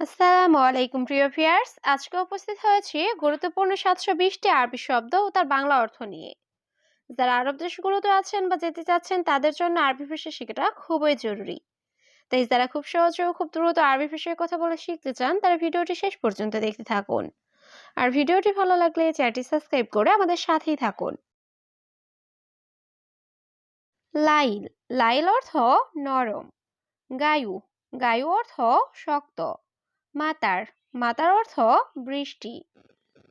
আসসালামু আলাইকুম প্রিয় ভিউয়ার্স, আজকে উপস্থিত হয়েছি গুরুত্বপূর্ণ 720টি আরবি শব্দ ও তার বাংলা অর্থ নিয়ে। যারা আরব দেশগুলোতে আছেন বা যেতে চাচ্ছেন তাদের জন্য আরবি ভাষা শেখাটা খুবই জরুরি। তাই যারা খুব সহজে ও খুব দ্রুত আরবি ভাষায় কথা বলে শিখতে চান তারা ভিডিওটি শেষ পর্যন্ত দেখতে থাকুন। আর ভিডিওটি ভালো লাগলে চ্যানেলটি সাবস্ক্রাইব করে আমাদের সাথেই থাকুন। লাইল, লাইল অর্থ নরম। গায়ু, গায়ু অর্থ শক্ত। মাতার, মাতার অর্থ বৃষ্টি।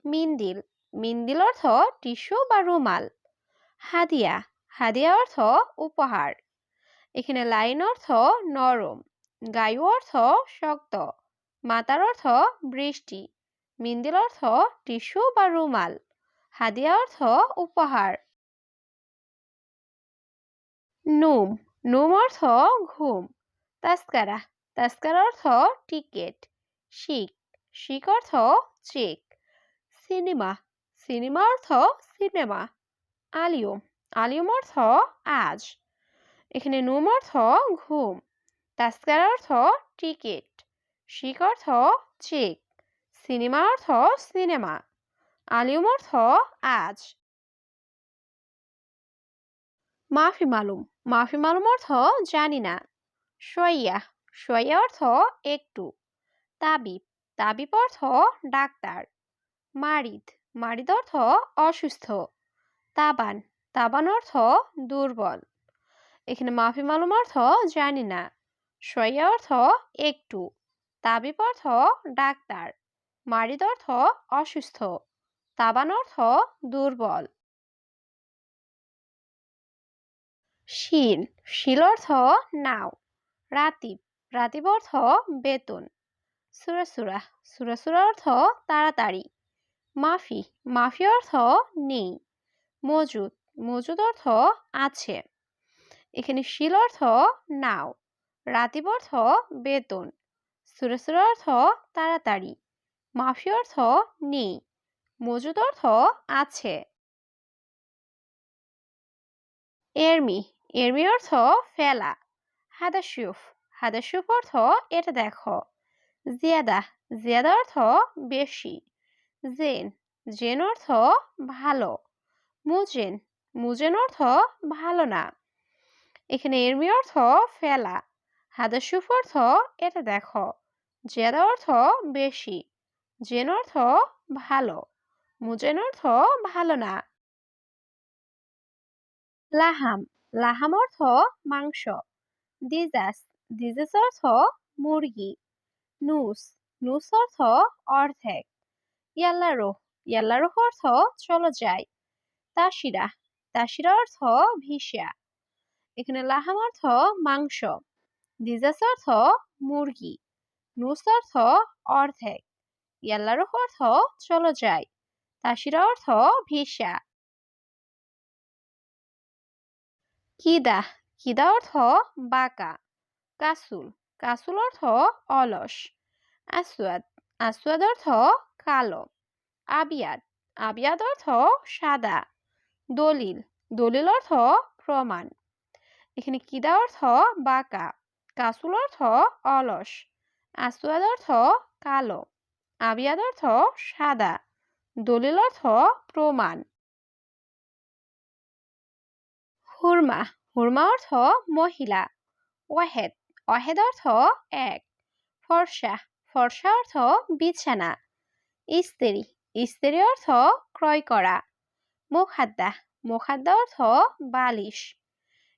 মিন্দিল, মিন্দিল অর্থ টিস্যু বা রুমাল। হাদিয়া, হাদিয়া অর্থ উপহার। এখানে লাইন অর্থ নরম, গায়ু অর্থ শক্ত, মাতার অর্থ বৃষ্টি, মিন্দিল অর্থ টিস্যু বা রুমাল, হাদিয়া অর্থ উপহার। নুম, নুম অর্থ ঘুম। তাস্কারা, তাস্কারা অর্থ টিকেট। শিক, শিক অর্থ চেক। সিনেমা, সিনেমা অর্থ সিনেমা। আলিয়ম, আলিয়ম অর্থ আজ। এখানে নুম অর্থ ঘুম, তাস্কার অর্থ টিকিট, শিক অর্থ চেক, সিনেমা অর্থ সিনেমা, আলিয়ম অর্থ আজ। মাফি মালুম, মাফি মালুম অর্থ জানি না। সইয়া, সইয়া অর্থ একটু। তাবিব, তাবিব অর্থ ডাক্তার। মারিদ, মারিদ অর্থ অসুস্থ। তাবান, তাবান অর্থ দুর্বল। এখানে মাফি মালুম অর্থ জানি না, সইয়া অর্থ একটু, তাবিব অর্থ ডাক্তার, মারিদ অর্থ অসুস্থ, তাবান অর্থ দুর্বল। শিল, শিল অর্থ নাও। রাতিব, রাতিব অর্থ বেতন। সুরাসুরা, সুরাসুরা অর্থ তাড়াতাড়ি। মাফি, মাফি অর্থ নেই। মজুদ, মজুদ অর্থ আছে। এখানে শিল অর্থ নাও, রাতিব অর্থ বেতন, সুরাসুরা অর্থ তাড়াতাড়ি, মাফি অর্থ নেই, মজুদ অর্থ আছে। এরমি, এরমি অর্থ ফেলা। হাদাসুফ, হাদাসুফ অর্থ এটা দেখো। জিয়াদা, জিয়াদা অর্থ বেশি। জেন, জেন অর্থ ভালো। মুজেন, মুজেন অর্থ ভালো না। এখানে এরমি অর্থ ফেলা, হাদাসুফ অর্থ এটা দেখো, জিয়াদা অর্থ বেশি, জেন অর্থ ভালো, মুজেন অর্থ ভালো না। লাহাম, লাহাম অর্থ মাংস। দিজাস, দিজাস অর্থ মুরগি। নুস, নুস অর্থ অর্ধেক। ইয়াল্লারোহ, ইয়াল্লারোহ অর্থ চলো যাই। তাসিরা, তাসিরা অর্থ ভিসা। এখানে লাহাম অর্থ মাংস, দিজাস অর্থ মুরগি, নুস অর্থ অর্ধেক, ইয়াল্লারোহ অর্থ চলো যাই, তাসিরা অর্থ ভিসা। কিদা, কিদা অর্থ বাঁকা। কাসুল, কাসুল অর্থ অলস। আসওয়াদ, আসওয়াদ অর্থ কালো। আবিয়াদ, আবিয়াদ অর্থ সাদা। দলিল, দলিল অর্থ প্রমাণ। এখানে কিদা অর্থ বাঁকা, কাসুল অর্থ অলস, আসওয়াদ অর্থ কালো, আবিয়াদ অর্থ সাদা, দলিল অর্থ প্রমাণ। হুরমা, হুরমা অর্থ মহিলা। ওয়াহেদ, ওয়াহেদ অর্থ এক। ফর্সা, ফর্সা অর্থ বিছানা। ইস্তেরি, ইস্তেরি অর্থ ক্রয় করা। মুখাদ্দা, মুখাদ্দা অর্থ বালিশ।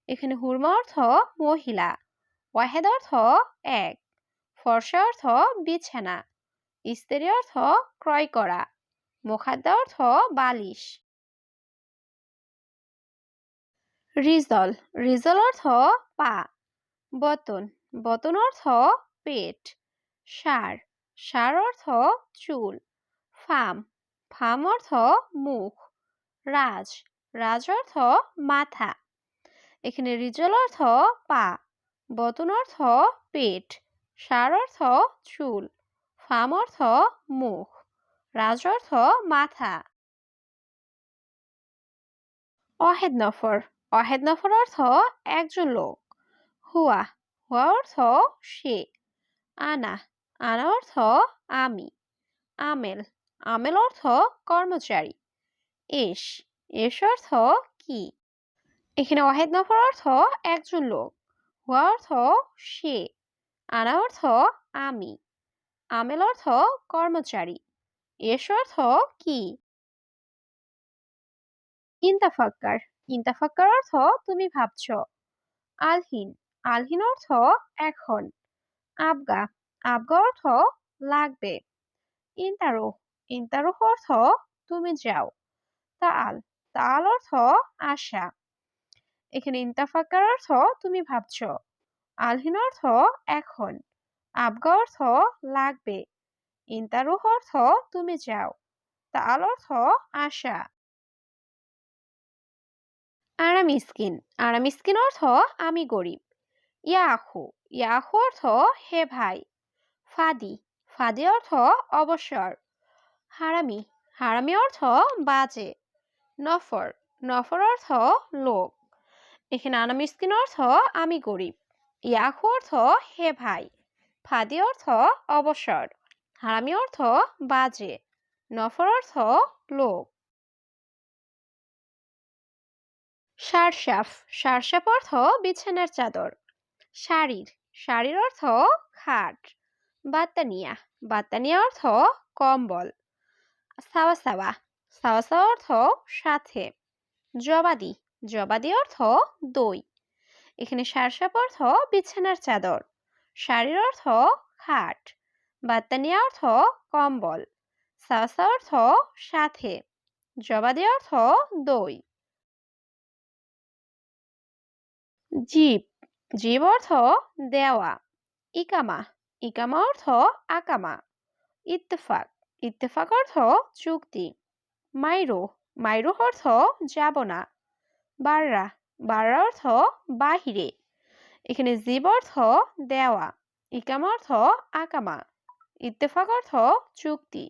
এখানে হুরমা অর্থ মহিলা, ওয়াহেদ অর্থ এক, ফর্সা অর্থ বিছানা, ইস্তেরি অর্থ ক্রয় করা, মুখাদ্দা অর্থ বালিশ। রিজল, রিজল অর্থ পা। বতন, বতন অর্থ পেট। ষাঁড়, ষাঁড় অর্থ চুল। ফাম, ফাম অর্থ মুখ। রাজ, রাজ অর্থ মাথা। এখানে রিজল অর্থ পা, বতন অর্থ পেট, ষাঁড় অর্থ চুল, ফাম অর্থ মুখ, রাজ অর্থ মাথা। অহেদ নফর, অহেদ নফর অর্থ একজন লোক। হুয়া, হুয়া অর্থ সে। আনা, আনা অর্থ আমি। আমেল, আমেল অর্থ কর্মচারী। এস, এস অর্থ কি। এখানে ওয়াহেদ নফর অর্থ একজন লোক। হুয়া অর্থ সে। আনা অর্থ আমি। আমেল অর্থ কর্মচারী। এস অর্থ কি। ইন্তাফাক্কার, ইন্তাফাক্কার অর্থ তুমি ভাবছো। আলহিন, আলহিন অর্থ এখন। আবগা, আবগা অর্থ লাগবে। ইন্তারো, ইন্তারোহ অর্থ তুমি যাও। তাআল, তাআল অর্থ আশা। এখানে ইন্তাফাক্কার অর্থ তুমি ভাবছো। আলহিন অর্থ এখন। আবগা অর্থ লাগবে। ইন্তারোহ অর্থ তুমি যাও। তাআল অর্থ আশা। আরা মিসকিন, আরা মিসকিন অর্থ আমি গরিব। ইয়া আখু, ইয়া আখু অর্থ হে ভাই। ফাদি, ফাদি অর্থ অবসর। হারামি, হারামি অর্থ বাজে। নফর, নফর অর্থ লোক। এখানে আনা মিসকিন অর্থ আমি গরিব। ইয়াকু অর্থ হে ভাই। ফাদি অর্থ অবসর। হারামি অর্থ বাজে। নফর অর্থ লোক। সারসাফ, সারসাফ অর্থ বিছানার চাদর। শাড়ির, শাড়ির অর্থ খাট। বাত্তানিয়া, বাত্তানিয়া অর্থ কম্বল। সাওয়া সাওয়া, সাওয়া সাওয়া অর্থ সাথে। জবাদি, জবাদি অর্থ দই। এখানে সারসাপ অর্থ বিছানার চাদর। শাড়ির অর্থ খাট। বাত্তানিয়া অর্থ কম্বল। সাওয়া অর্থ সাথে। জবাদি অর্থ দই। জিব, জিব অর্থ দেওয়া। ইকামা, ইকামা অর্থ আকামা। ইত্তেফাক, ইত্তেফাক অর্থ চুক্তি। মাইরো, মাইরো অর্থ যাব না। বাররা, বাররা অর্থ বাহিরে। এখানে জিব অর্থ দেওয়া। ইকামা অর্থ আকামা। ইত্তেফাক অর্থ চুক্তি।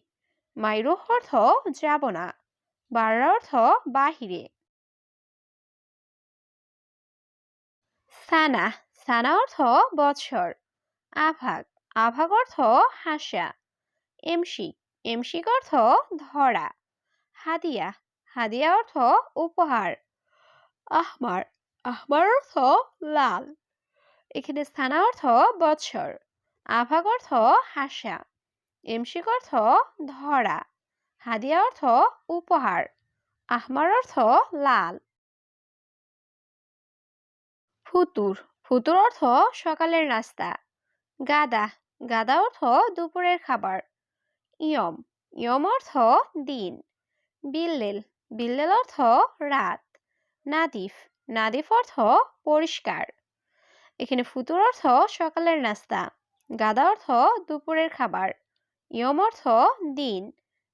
মাইরুহ অর্থ যাব না। বাররা অর্থ বাহিরে। সানা, সানা অর্থ বছর। আভাগ, আভাগ অর্থ হাসা। এমসিক, এমসিক অর্থ ধরা। হাদিয়া, হাদিয়া অর্থ উপহার। আহমার, আহমার অর্থ লাল। এখানে সানা অর্থ বছর। আভাগ অর্থ হাসা। এমসিক অর্থ ধরা। হাদিয়া অর্থ উপহার। আহমার অর্থ লাল। ফুতুর, ফুতুর অর্থ সকালের নাস্তা। গাদা, গাদা অর্থ দুপুরের খাবার। ইয়ম, ইয়ম অর্থ দিন। বিল্লেল, বিল্লেল অর্থ রাত। নাদিফ, নাদিফ অর্থ পরিষ্কার। এখানে ফুতুর অর্থ সকালের নাস্তা। গাদা অর্থ দুপুরের খাবার। ইয়ম অর্থ দিন।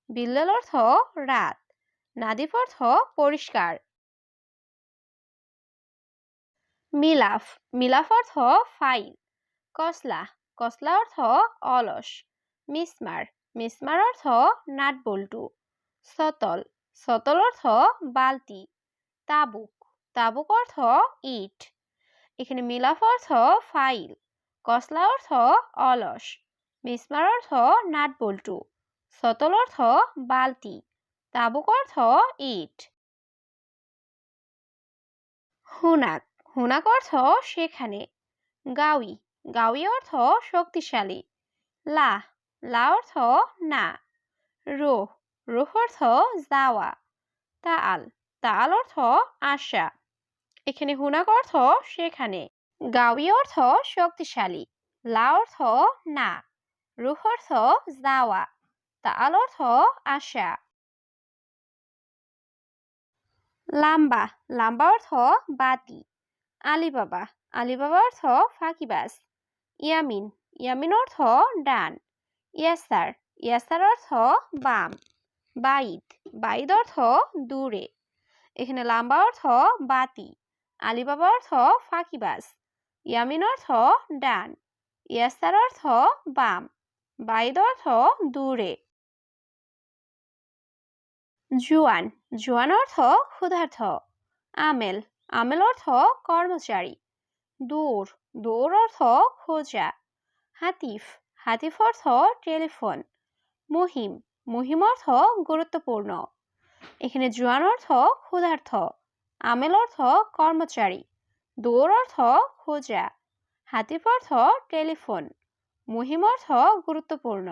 বিল্লেল অর্থ রাত। নাদিফ অর্থ পরিষ্কার। মিলাফ, মিলাফ অর্থ ফাইল। কসলা, কসলা অর্থ অলস। মিসমার, মিসমার অর্থ নাট বল্টু। সতল, সতল অর্থ বালতি। তাবুক, তাবুক অর্থ ইট। এখানে মিলাফ অর্থ ফাইল। কসলা অর্থ অলস। মিসমার অর্থ নাট বল্টু। সতল অর্থ বালতি। তাবুক অর্থ ইট। হুনাক, হুনাক অর্থ সেখানে। গাউই, গাউই অর্থ শক্তিশালী। লা, লা অর্থ না। রোহ, রোহ অর্থ যাওয়া। তাআল, তাআল অর্থ আশা। এখানে হুনাক অর্থ সেখানে। গাউই অর্থ শক্তিশালী। লা অর্থ না। রুহ অর্থ যাওয়া। তাআল অর্থ আশা। লাম্বা, লাম্বা অর্থ বাতি। আলিবাবা, আলিবাবা অর্থ ফাঁকিবাজ। ইয়ামিন, ইয়ামিন অর্থ ডান। ইয়াসার, ইয়াসার অর্থ বাম। বাইদ, বাইদ অর্থ দূরে। এখানে লাম্বা অর্থ বাতি। আলিবাবা অর্থ ফাঁকিবাজ। ইয়ামিন অর্থ ডান। ইয়াসার অর্থ বাম। বাইদ অর্থ দূরে। জুয়ান, জুয়ান অর্থ ক্ষুধার্ত। আমেল, আমেল অর্থ কর্মচারী। দৌড়, দৌড় অর্থ খোঁজা। হাতিফ, হাতিফ অর্থ টেলিফোন। মহিম, মহিম অর্থ গুরুত্বপূর্ণ। এখানে জুয়ান অর্থ ক্ষুধার্ত। আমেল অর্থ কর্মচারী। দৌড় অর্থ খোঁজা। হাতিফ অর্থ টেলিফোন। মহিম অর্থ গুরুত্বপূর্ণ।